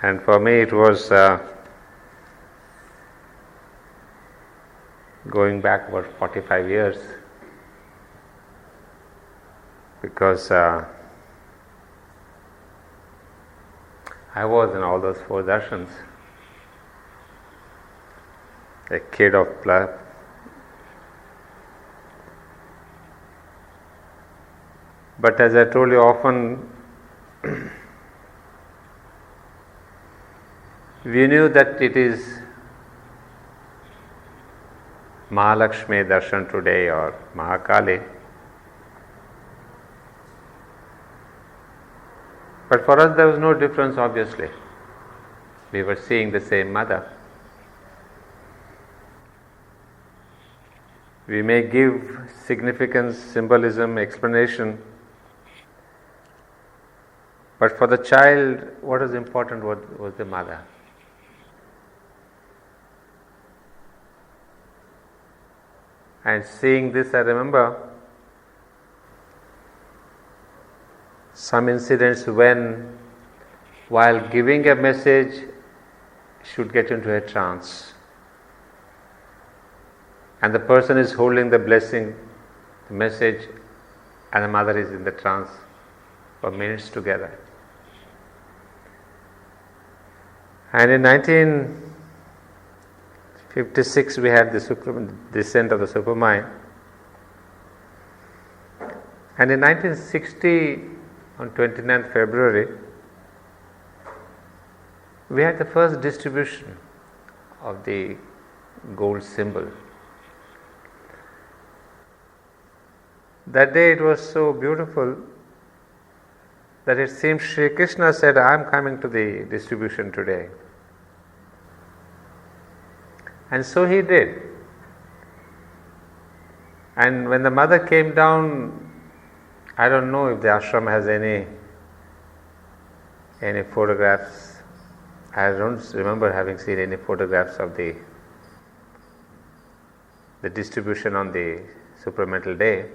And for me it was going back about 45 years, because I was in all those four darshans, a kid of but as I told you often, we knew that it is Mahalakshmi darshan today or Mahakali, but for us there was no difference. Obviously, we were seeing the same mother. We may give significance, symbolism, explanation, but for the child, what was important was the mother. And seeing this, I remember some incidents when, while giving a message, should get into a trance. And the person is holding the blessing, the message, and the mother is in the trance for minutes together. And in 1956 we had the descent of the Supermind. And in 1960, on 29th February, we had the first distribution of the gold symbol. That day it was so beautiful that it seemed Sri Krishna said, I am coming to the distribution today. And so he did. And when the mother came down, I don't know if the ashram has any photographs. I don't remember having seen any photographs of the distribution on the supramental day.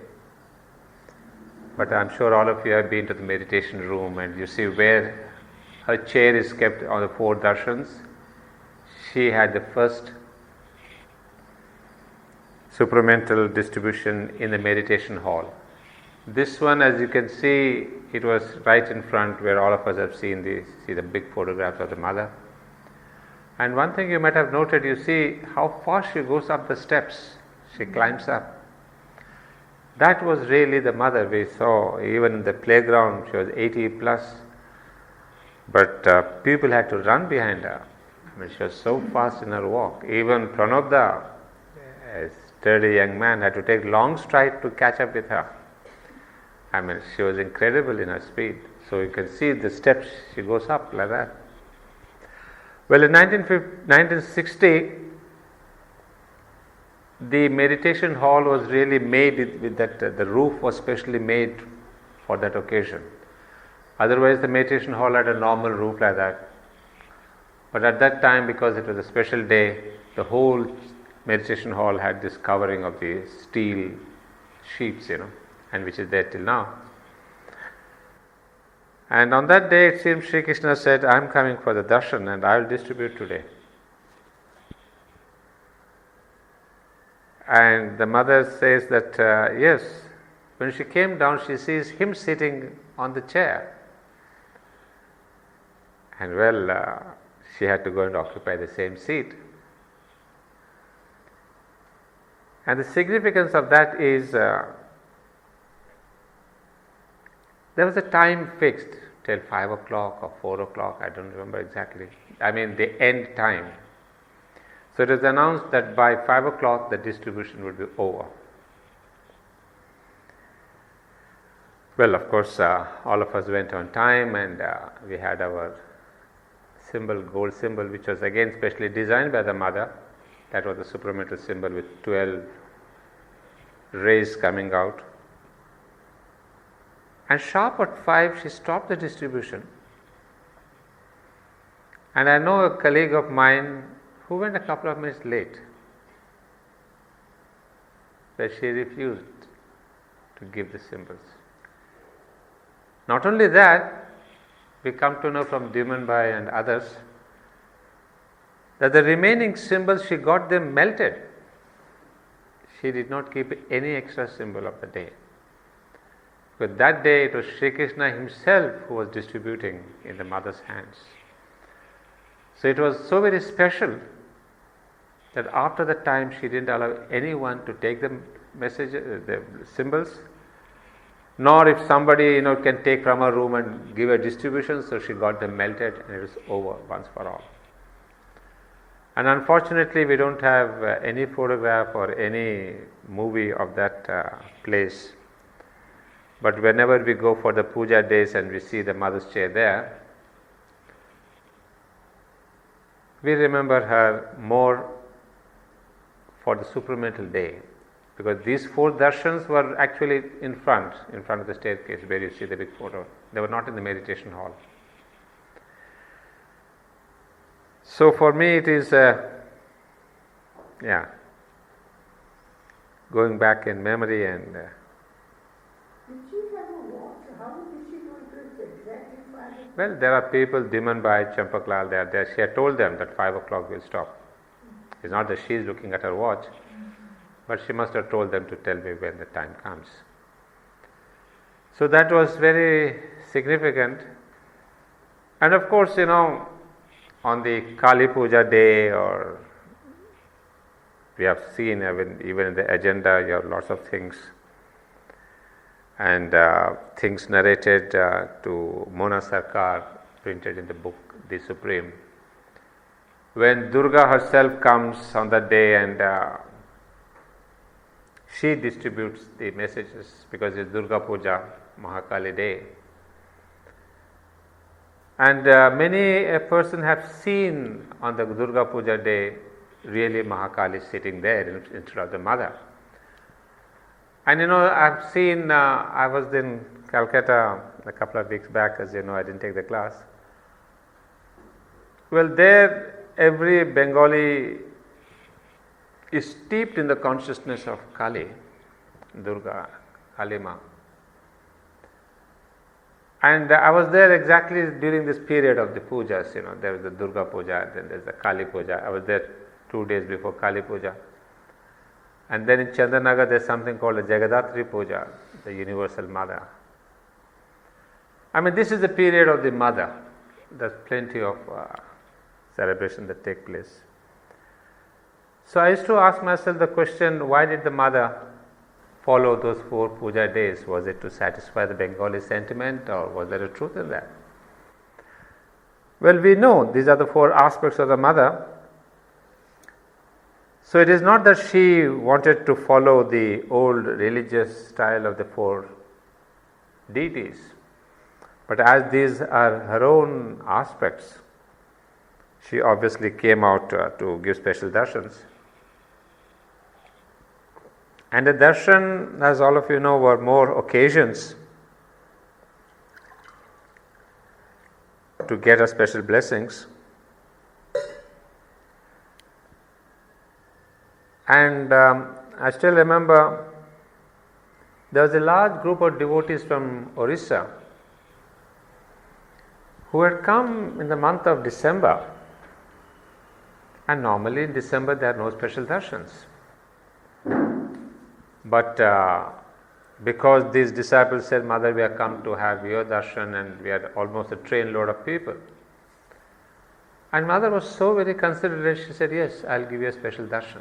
But I'm sure all of you have been to the meditation room and you see where her chair is kept on the four darshans. She had the first supramental distribution in the meditation hall. This one, as you can see, it was right in front where all of us have seen the big photographs of the mother. And one thing you might have noted, you see how far she goes up the steps. She climbs up. That was really the mother we saw. Even in the playground, she was 80 plus. But people had to run behind her. I mean, she was so fast in her walk. Even Pranobda, a sturdy young man, had to take long strides to catch up with her. I mean, she was incredible in her speed. So you can see the steps she goes up like that. Well, in 1960, the meditation hall was really made with that, the roof was specially made for that occasion. Otherwise, the meditation hall had a normal roof like that. But at that time, because it was a special day, the whole meditation hall had this covering of the steel sheets, and which is there till now. And on that day, it seems Sri Krishna said, I am coming for the darshan and I will distribute today. And the mother says that, yes, when she came down, she sees him sitting on the chair. And she had to go and occupy the same seat. And the significance of that is, there was a time fixed till 5 o'clock or 4 o'clock, I don't remember exactly. I mean the end time. So it was announced that by 5 o'clock the distribution would be over. Well, of course, all of us went on time and we had our symbol, gold symbol, which was again specially designed by the mother. That was the supramental symbol with 12 rays coming out. And sharp at 5, she stopped the distribution. And I know a colleague of mine who went a couple of minutes late, where she refused to give the symbols. Not only that, we come to know from Dimanbai and others that the remaining symbols, she got them melted. She did not keep any extra symbol of the day. But that day it was Sri Krishna himself who was distributing in the mother's hands. So it was so very special that after that time she didn't allow anyone to take the message, the symbols, nor if somebody can take from her room and give a distribution. So she got them melted and it was over once for all. And unfortunately we don't have any photograph or any movie of that place. But whenever we go for the puja days and we see the mother's chair there, we remember her more for the supramental day, because these 4 darshans were actually in front of the staircase where you see the big photo. They were not in the meditation hall. So for me it is going back in memory and did she have a watch? How did she know it was exactly 5 o'clock? well, there are people, Dimanbai, Champaklal, they are there. She had told them that 5 o'clock will stop. It's not that she is looking at her watch, but she must have told them to tell me when the time comes. So that was very significant. And of course, on the Kali Puja day, or we have seen even in the agenda, you have lots of things and things narrated to Mona Sarkar, printed in the book The Supreme. When Durga herself comes on that day and she distributes the messages, because it's Durga Puja, Mahakali day. And many a person have seen on the Durga Puja day really Mahakali sitting there instead of the mother. And I've seen, I was in Calcutta a couple of weeks back, as you know, I didn't take the class. Well, there every Bengali is steeped in the consciousness of Kali, Durga, Kalima. And I was there exactly during this period of the pujas. There was the Durga Puja, then there's the Kali Puja. I was there 2 days before Kali Puja. And then in Chandanagar there's something called the Jagadatri Puja, the Universal Mother. I mean, this is the period of the Mother. There's plenty of celebration that take place. So I used to ask myself the question, why did the Mother follow those 4 puja days? Was it to satisfy the Bengali sentiment, or was there a truth in that? Well, we know these are the 4 aspects of the Mother. So it is not that she wanted to follow the old religious style of the 4 deities, but as these are her own aspects, she obviously came out to give special darshans. And the darshan, as all of you know, were more occasions to get her special blessings. And I still remember there was a large group of devotees from Orissa who had come in the month of December. And normally in December there are no special darshans. But because these disciples said, Mother, we have come to have your darshan, and we had almost a trainload of people. And Mother was so very considerate, she said, yes, I'll give you a special darshan.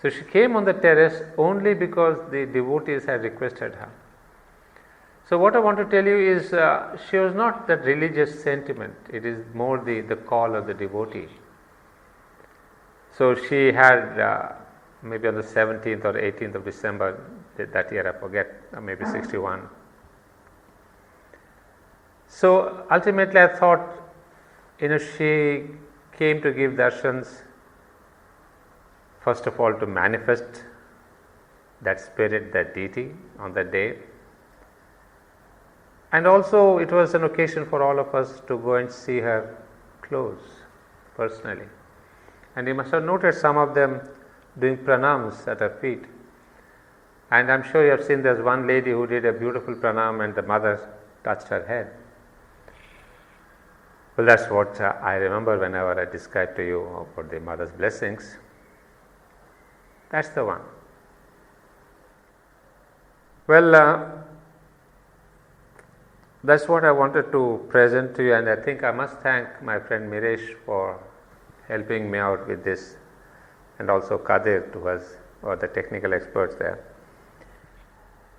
So she came on the terrace only because the devotees had requested her. So what I want to tell you is, she was not that religious sentiment, it is more the call of the devotee. So she had maybe on the 17th or 18th of December that year, I forget, maybe 61. So ultimately I thought, she came to give darshans first of all to manifest that spirit, that deity on that day. And also it was an occasion for all of us to go and see her close, personally. And you must have noted some of them doing pranams at her feet. And I'm sure you have seen there's one lady who did a beautiful pranam and the Mother touched her head. Well, that's what I remember whenever I describe to you about the mother's blessings. That's the one. Well, that's what I wanted to present to you, and I think I must thank my friend Miresh for helping me out with this, and also Kadir, who was the technical experts there.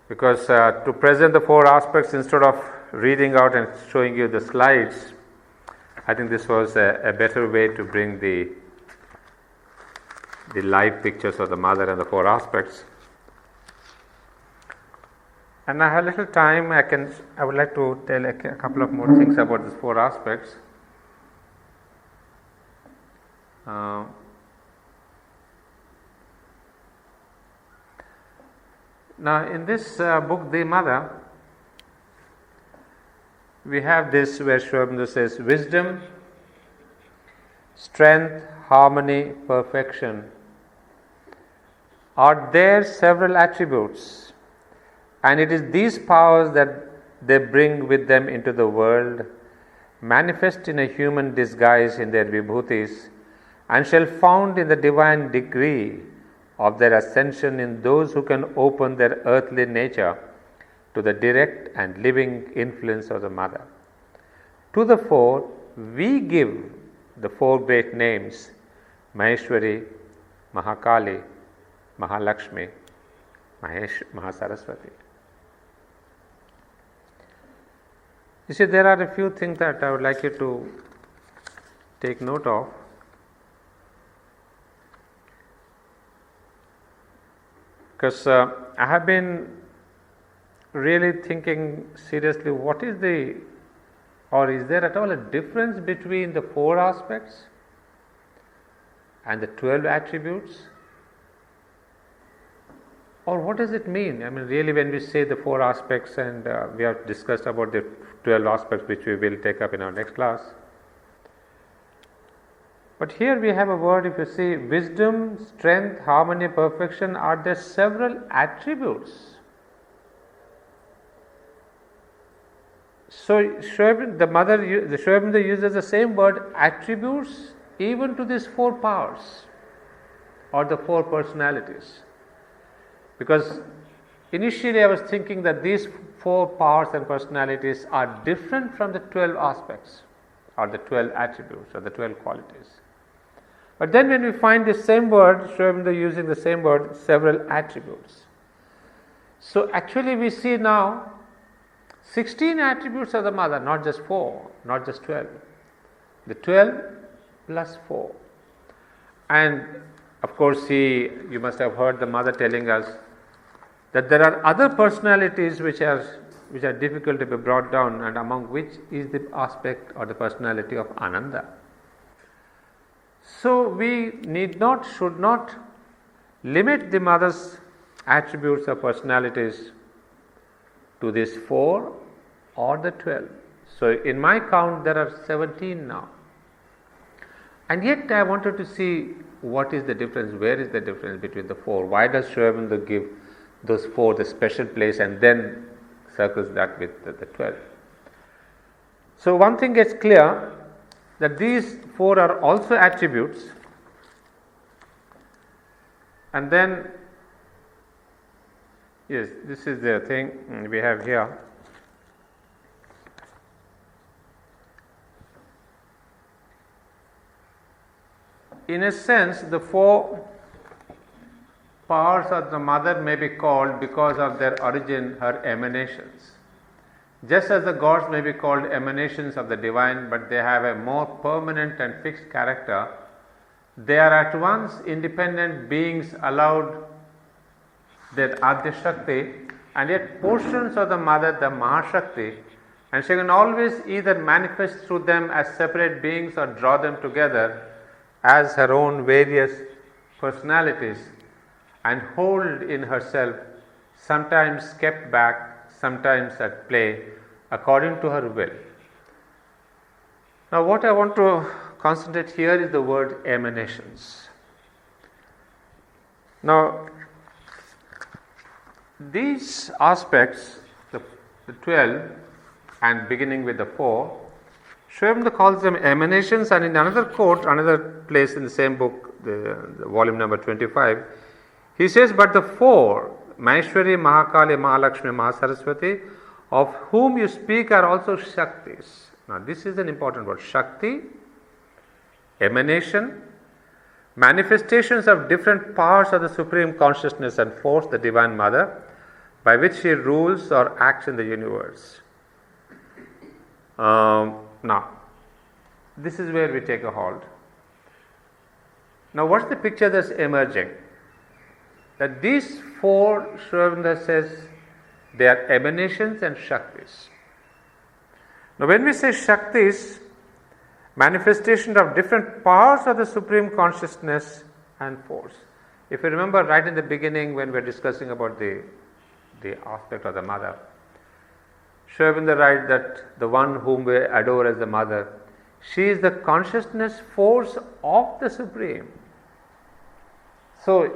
Because to present the four aspects instead of reading out and showing you the slides, I think this was a better way to bring the live pictures of the mother and the four aspects. And I have little time. I would like to tell a couple of more things about these four aspects. Now, in this book, The Mother, we have this where Sri Aurobindo says, wisdom, strength, harmony, perfection are their several attributes, and it is these powers that they bring with them into the world, manifest in a human disguise in their vibhutis, and shall found in the divine degree of their ascension in those who can open their earthly nature to the direct and living influence of the Mother. To the four, we give the four great names, Maheshwari, Mahakali, Mahalakshmi, Mahasaraswati. You see, there are a few things that I would like you to take note of. Because I have been really thinking seriously, what is is there at all a difference between the four aspects and the 12 attributes? Or what does it mean? I mean, really, when we say the four aspects, and we have discussed about the 12 aspects, which we will take up in our next class. But here we have a word, if you see, wisdom, strength, harmony, perfection are there several attributes. So the Sri Aurobindo uses the same word attributes even to these four powers or the four personalities. Because initially I was thinking that these four powers and personalities are different from the 12 aspects or the 12 attributes or the 12 qualities. But then when we find the same word, Sri Aurobindo using the same word, several attributes. So actually we see now 16 attributes of the Mother, not just 4, not just 12. The 12 plus 4. And of course you must have heard the Mother telling us that there are other personalities which are difficult to be brought down, and among which is the aspect or the personality of Ananda. So we should not limit the Mother's attributes or personalities to these 4 or the 12. So in my count there are 17 now. And yet I wanted to see what is the difference, where is the difference between the 4? Why does Sri Aurobindo give those 4 the special place and then circles that with the 12? So one thing gets clear, that these 4 are also attributes, and then yes, this is the thing we have here. In a sense, the 4 powers of the Mother may be called, because of their origin, her emanations. Just as the gods may be called emanations of the divine, but they have a more permanent and fixed character, they are at once independent beings allowed their Adya Shakti, and yet portions of the Mother, the Mahashakti, and she can always either manifest through them as separate beings or draw them together as her own various personalities and hold in herself, sometimes kept back, sometimes at play, according to her will. Now what I want to concentrate here is the word emanations. Now these aspects, the 12 and beginning with the 4, Sri Aurobindo calls them emanations, and in another quote, another place in the same book, the volume number 25, he says, but the four, Maheshwari, Mahakali, Mahalakshmi, Mahasaraswati, of whom you speak are also Shaktis. Now this is an important word. Shakti, emanation, manifestations of different powers of the Supreme Consciousness and Force, the Divine Mother, by which she rules or acts in the universe. Now, this is where we take a halt. Now, what's the picture that's emerging? That these four, Sri Aurobindo says, they are emanations and Shaktis. Now, when we say Shaktis, manifestation of different powers of the Supreme Consciousness and Force. If you remember right in the beginning when we were discussing about the aspect of the Mother, Sri Aurobindo writes that the one whom we adore as the Mother, she is the consciousness force of the Supreme. So,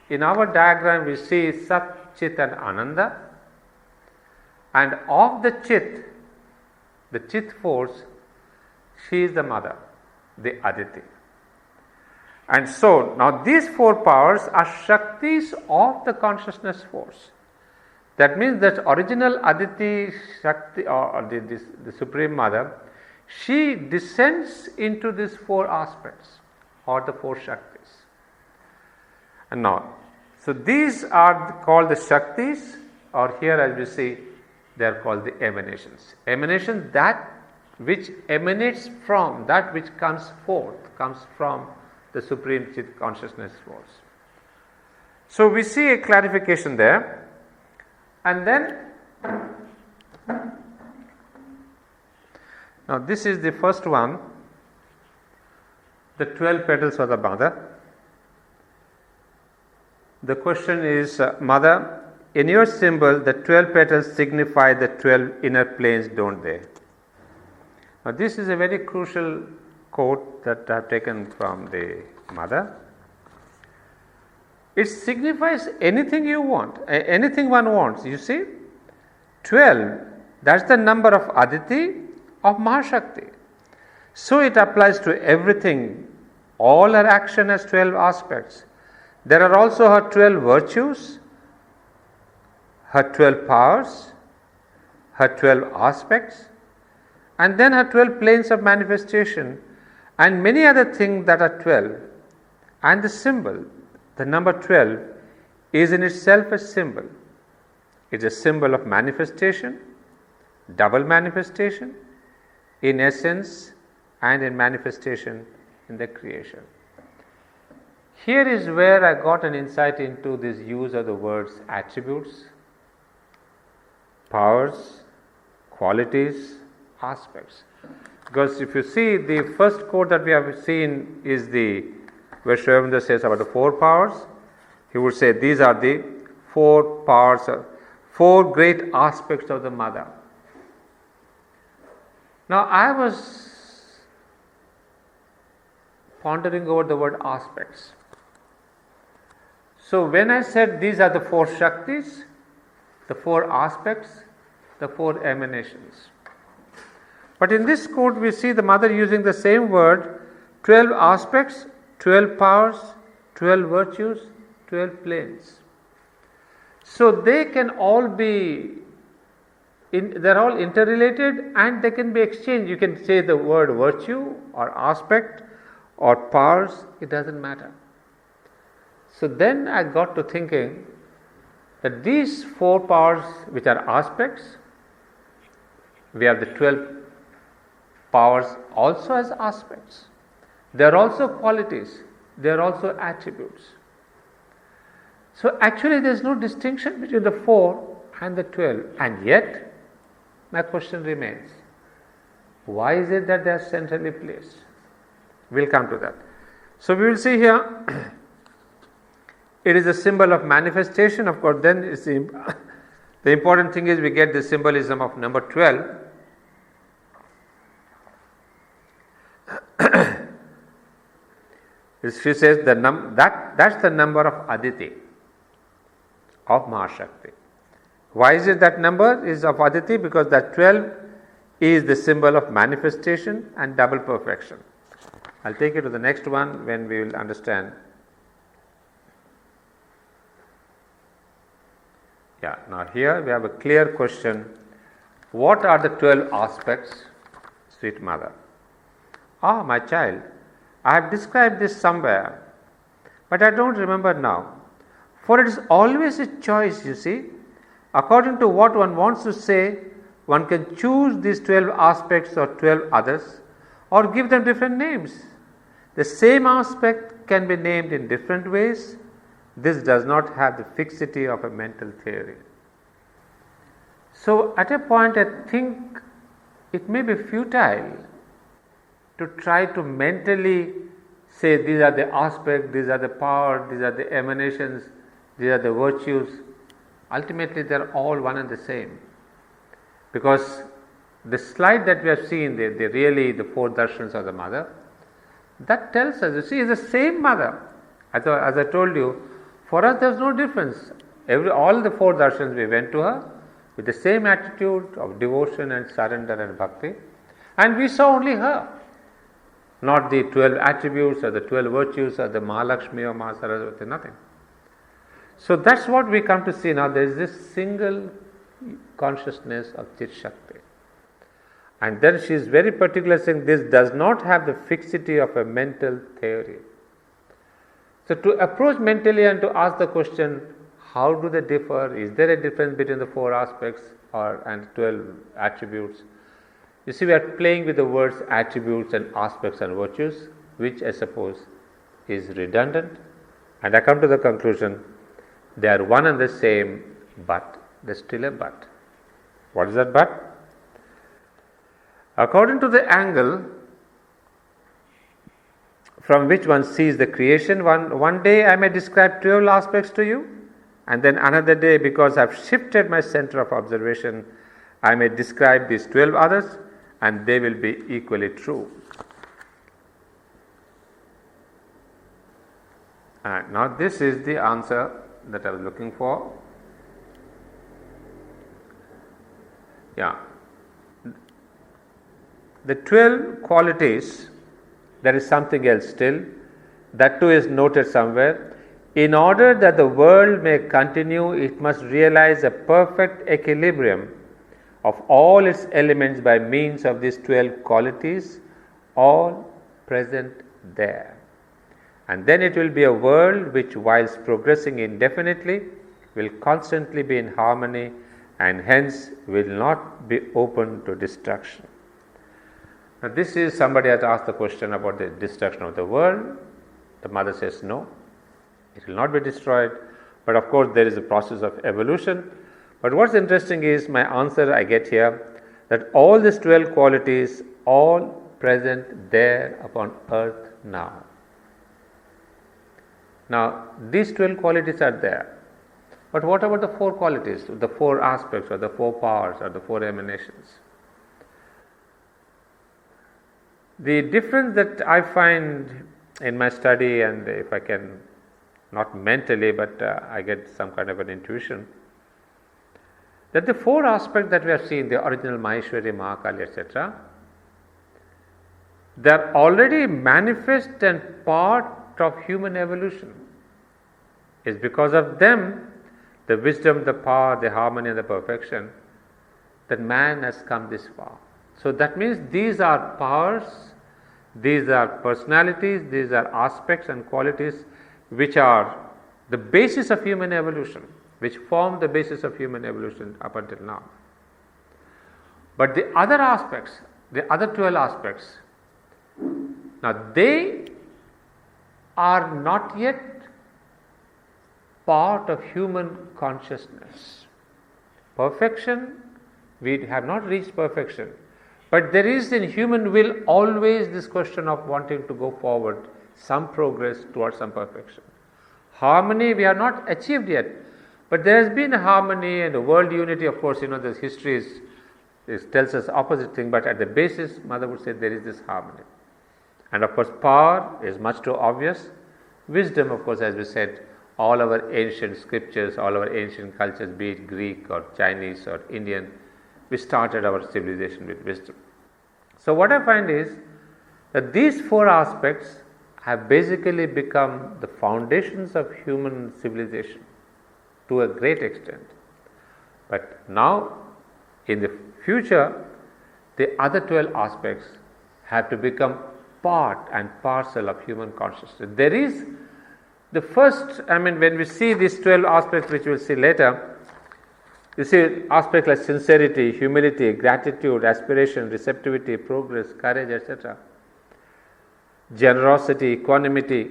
in our diagram we see Sat, Chit and Ananda, and of the Chit force, she is the Mother, the Aditi. And so, now these four powers are Shaktis of the consciousness force. That means that original Aditi Shakti, or the Supreme Mother, she descends into these four aspects, or the four Shaktis. And now, so these are called the Shaktis, or here as we see, they are called the emanations. Emanation, that which emanates from, that which comes forth, comes from the Supreme Chit Consciousness Force. So we see a clarification there. And then, now this is the first one, the 12 petals of the Mother. The question is, Mother, in your symbol, the 12 petals signify the 12 inner planes, don't they? Now this is a very crucial quote that I have taken from the Mother. It signifies anything you want, anything one wants. You see, 12, that's the number of Aditi, of Mahashakti. So it applies to everything. All her action has 12 aspects. There are also her 12 virtues, her 12 powers, her 12 aspects, and then her 12 planes of manifestation, and many other things that are 12. And the symbol, the number 12, is in itself a symbol. It's a symbol of manifestation, double manifestation, in essence and in manifestation in the creation. Here is where I got an insight into this use of the words attributes, powers, qualities, aspects. Because if you see, the first quote that we have seen is where Sri Aurobindo says about the four powers. He would say these are the four powers, four great aspects of the Mother. Now I was pondering over the word aspects. So when I said these are the four Shaktis, the four aspects, the four emanations. But in this quote we see the Mother using the same word, 12 aspects, 12 powers, 12 virtues, 12 planes. So they can all be, they're all interrelated and they can be exchanged. You can say the word virtue or aspect or powers, it doesn't matter. So then I got to thinking that these four powers which are aspects, we have the 12 powers also as aspects. They are also qualities, they are also attributes. So actually there is no distinction between the 4 and the 12, and yet my question remains, why is it that they are centrally placed? We will come to that. So we will see here, it is a symbol of manifestation. Of course, then it's the important thing is we get the symbolism of number 12. She says that's the number of Aditi, of Mahashakti. Why is it that number is of Aditi? Because that 12 is the symbol of manifestation and double perfection. I'll take you to the next one when we will understand. Yeah, now here we have a clear question. What are the 12 aspects, sweet mother? Ah, my child, I have described this somewhere, but I don't remember now. For it is always a choice, you see. According to what one wants to say, one can choose these 12 aspects or 12 others, or give them different names. The same aspect can be named in different ways. This does not have the fixity of a mental theory. So, at a point, I think it may be futile to try to mentally say these are the aspects, these are the power, these are the emanations, these are the virtues. Ultimately, they are all one and the same. Because the slide that we have seen, they really the 4 darshans of the mother, that tells us, you see, it's the same mother. As I told you, for us there is no difference. All the 4 darshans we went to her with the same attitude of devotion and surrender and bhakti, and we saw only her, not the 12 attributes or the 12 virtues or the Mahalakshmi or Mahasaraswati, nothing. So that's what we come to see now. There is this single consciousness of Chit Shakti. And then she is very particular, saying this does not have the fixity of a mental theory. So to approach mentally and to ask the question, how do they differ? Is there a difference between the 4 aspects and 12 attributes? You see, we are playing with the words attributes and aspects and virtues, which I suppose is redundant. And I come to the conclusion, they are one and the same, but there is still a but. What is that but? According to the angle from which one sees the creation, one day I may describe 12 aspects to you, and then another day, because I have shifted my center of observation, I may describe these 12 others, and they will be equally true. Now this is the answer that I was looking for. Yeah. The 12 qualities, there is something else still, that too is noted somewhere. In order that the world may continue, it must realize a perfect equilibrium of all its elements by means of these 12 qualities, all present there. And then it will be a world which, whilst progressing indefinitely, will constantly be in harmony and hence will not be open to destruction. Now this is, somebody has asked the question about the destruction of the world. The mother says no, it will not be destroyed, but of course there is a process of evolution. But what's interesting is my answer I get here, that all these 12 qualities, all present there upon earth now. Now these 12 qualities are there, but what about the 4 qualities, the 4 aspects or the 4 powers or the 4 emanations? The difference that I find in my study, and if I can, not mentally, but I get some kind of an intuition, that the 4 aspects that we have seen, the original Maheshwari, Mahakali, etc., they are already manifest and part of human evolution. It's because of them, the wisdom, the power, the harmony and the perfection, that man has come this far. So that means these are powers, these are personalities, these are aspects and qualities which are the basis of human evolution, which form the basis of human evolution up until now. But the other aspects, the other 12 aspects, now they are not yet part of human consciousness. Perfection, we have not reached perfection, but there is in human will always this question of wanting to go forward, some progress towards some perfection. Harmony we have not achieved yet, but there has been a harmony and a world unity. Of course, the history tells us opposite thing, but at the basis, Mother would say there is this harmony. And of course, power is much too obvious. Wisdom, of course, as we said, all our ancient scriptures, all our ancient cultures, be it Greek or Chinese or Indian, we started our civilization with wisdom. So what I find is that these four aspects have basically become the foundations of human civilization to a great extent. But now, in the future, the other 12 aspects have to become part and parcel of human consciousness. There is the first, when we see these 12 aspects, which we'll see later, you see aspects like sincerity, humility, gratitude, aspiration, receptivity, progress, courage, etc., generosity, equanimity.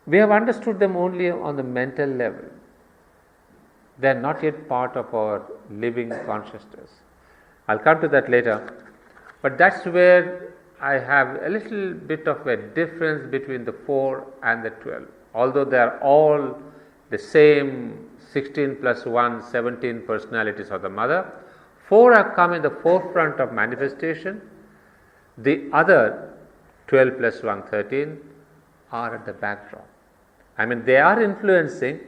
We have understood them only on the mental level. They are not yet part of our living consciousness. I'll come to that later. But that's where I have a little bit of a difference between the 4 and the 12. Although they are all the same 16 plus 1, 17 personalities of the mother, 4 have come in the forefront of manifestation. The other 12 plus 1, 13 are at the backdrop. They are influencing,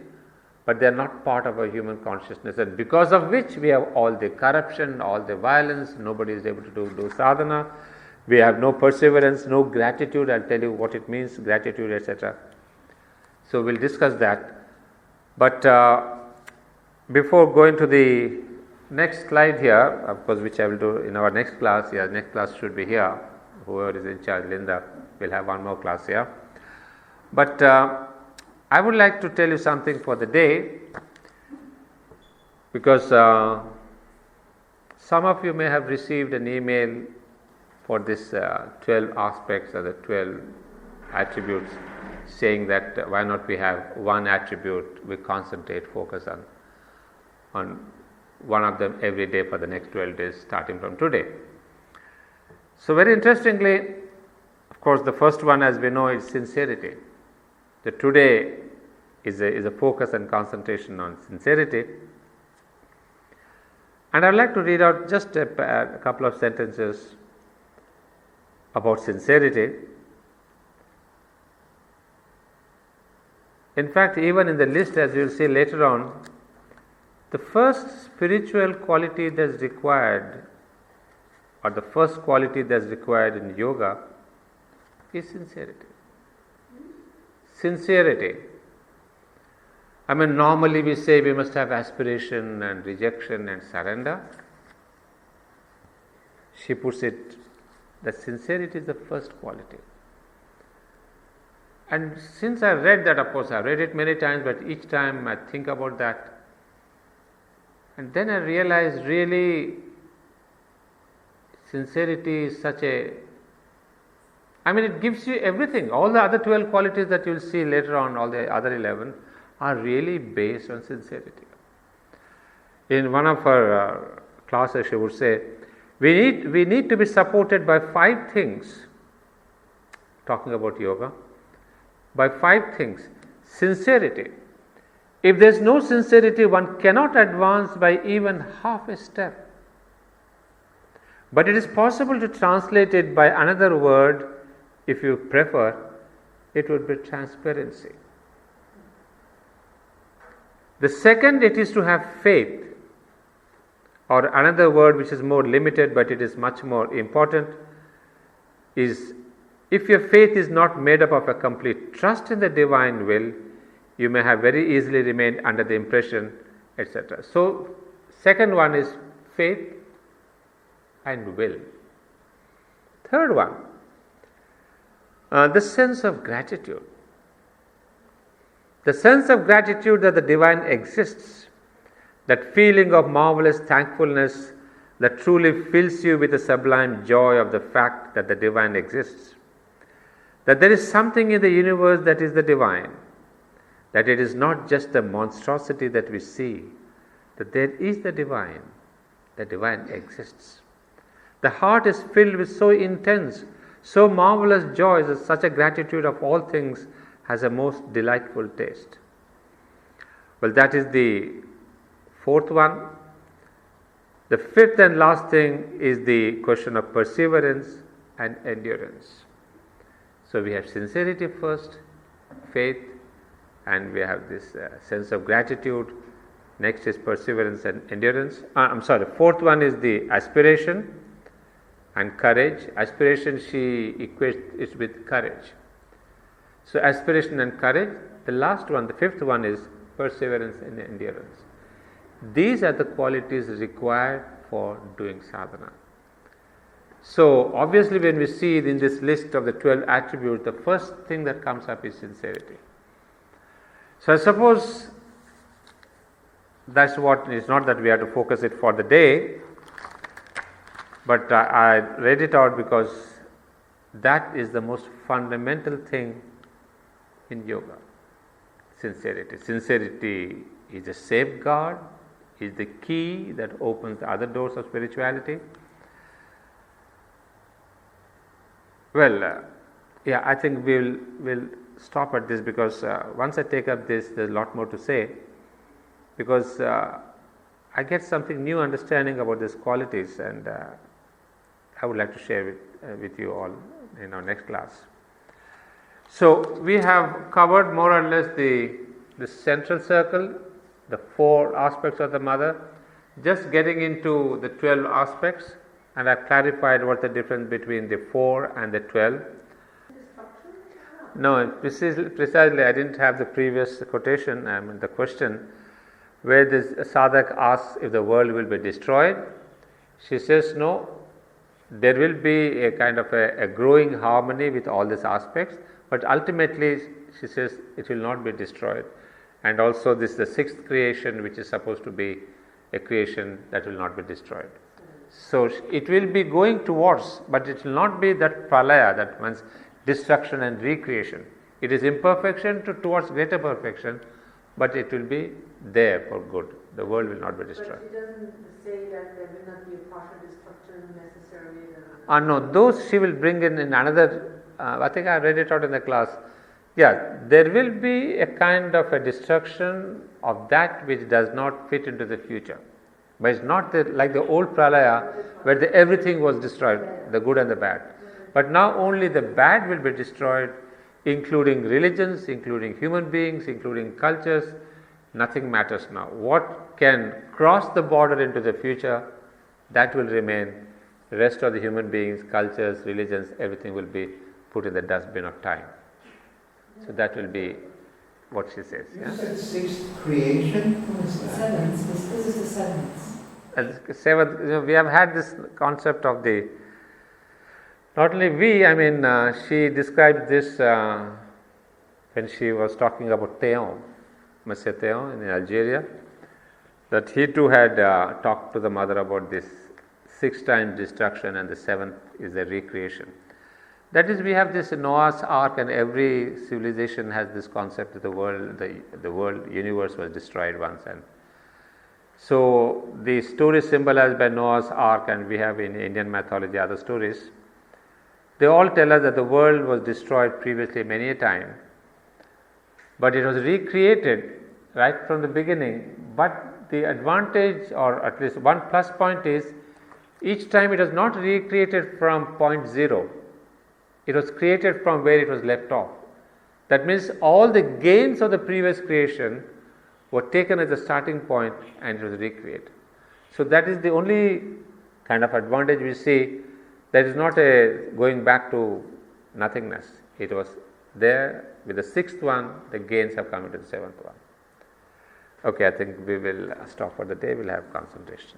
but they are not part of our human consciousness, and because of which we have all the corruption, all the violence, nobody is able to do sadhana, we have no perseverance, no gratitude. I'll tell you what it means, gratitude, etc. So we'll discuss that. But before going to the next slide here, of course, which I will do in our next class, next class should be here. Whoever is in charge, Linda, will have one more class here. But I would like to tell you something for the day, because some of you may have received an email for this 12 aspects or the 12 attributes, saying that why not we have one attribute we concentrate, focus on one of them every day for the next 12 days starting from today. So very interestingly, of course, the first one, as we know, is sincerity. The today is a focus and concentration on sincerity. And I'd like to read out just a couple of sentences about sincerity. In fact, even in the list, as you will see later on, the first spiritual quality that's required, or the first quality that's required in yoga, is sincerity. Sincerity. Normally we say we must have aspiration and rejection and surrender. She puts it that sincerity is the first quality. And since I read that, of course I read it many times, but each time I think about that, and then I realize really sincerity is such a, it gives you everything. All the other 12 qualities that you will see later on, all the other 11, are really based on sincerity. In one of her classes, she would say, we need to be supported by 5 things, talking about yoga, by 5 things. Sincerity. If there is no sincerity, one cannot advance by even half a step. But it is possible to translate it by another word, if you prefer. It would be transparency. The second, it is to have faith, or another word which is more limited but it is much more important, is if your faith is not made up of a complete trust in the divine will, you may have very easily remained under the impression, etc. So, second one is faith and will. Third one, the sense of gratitude. The sense of gratitude that the divine exists, that feeling of marvelous thankfulness that truly fills you with the sublime joy of the fact that the divine exists, that there is something in the universe that is the divine, that it is not just the monstrosity that we see, that there is the divine exists. The heart is filled with so intense, so marvelous joy that such a gratitude of all things has a most delightful taste. Well, that is the fourth one. The fifth and last thing is the question of perseverance and endurance. So we have sincerity first, faith, and we have this sense of gratitude, Next is perseverance and endurance. Fourth one is the aspiration and courage. Aspiration she equates it with courage. So aspiration and courage. The last one, the fifth one, is perseverance and endurance. These are the qualities required for doing sadhana. So obviously when we see in this list of the 12 attributes, the first thing that comes up is sincerity. So I suppose that's what, it's not that we have to focus it for the day, but I read it out because that is the most fundamental thing in yoga. Sincerity. Sincerity is a safeguard, is the key that opens the other doors of spirituality. Well, I think we'll stop at this because once I take up this, there's a lot more to say, because I get something new understanding about these qualities, and I would like to share with you all in our next class. So we have covered more or less the central circle, the 4 aspects of the mother, just getting into the 12 aspects, and I've clarified what's the difference between the 4 and the 12. No, precisely I didn't have the previous quotation, the question, where this sadhak asks if the world will be destroyed. She says no, there will be a kind of a growing harmony with all these aspects, but ultimately she says it will not be destroyed. And also this is the 6th creation, which is supposed to be a creation that will not be destroyed. So it will be going towards, but it will not be that pralaya, that means destruction and recreation. It is imperfection towards greater perfection, but it will be there for good. The world will not be destroyed. But she doesn't say that there will not be a partial destruction necessarily. No, those she will bring in another. I think I read it out in the class. Yeah, there will be a kind of a destruction of that which does not fit into the future. But it's not like the old pralaya where everything was destroyed, the good and the bad. But now only the bad will be destroyed, including religions, including human beings, including cultures. Nothing matters now. What can cross the border into the future, that will remain. The rest of the human beings, cultures, religions, everything will be put in the dustbin of time. So that will be what she says. You said 6th creation? Seventh. This is the 7th. Seventh, we have had this concept of the, not only she described this when she was talking about Théon, Monsieur Théon in Algeria, that he too had talked to the mother about this 6 times destruction and the 7th is the recreation. That is, we have this Noah's Ark, and every civilization has this concept that the world universe was destroyed once, and so the story symbolized by Noah's Ark, and we have in Indian mythology other stories, they all tell us that the world was destroyed previously many a time, but it was recreated right from the beginning. But the advantage, or at least one plus point, is each time it was not recreated from point 0. It was created from where it was left off. That means all the gains of the previous creation were taken as a starting point and it was recreated. So that is the only kind of advantage we see. That is not a going back to nothingness. It was there with the 6th one, the gains have come into the 7th one. Okay, I think we will stop for the day. We'll have concentration.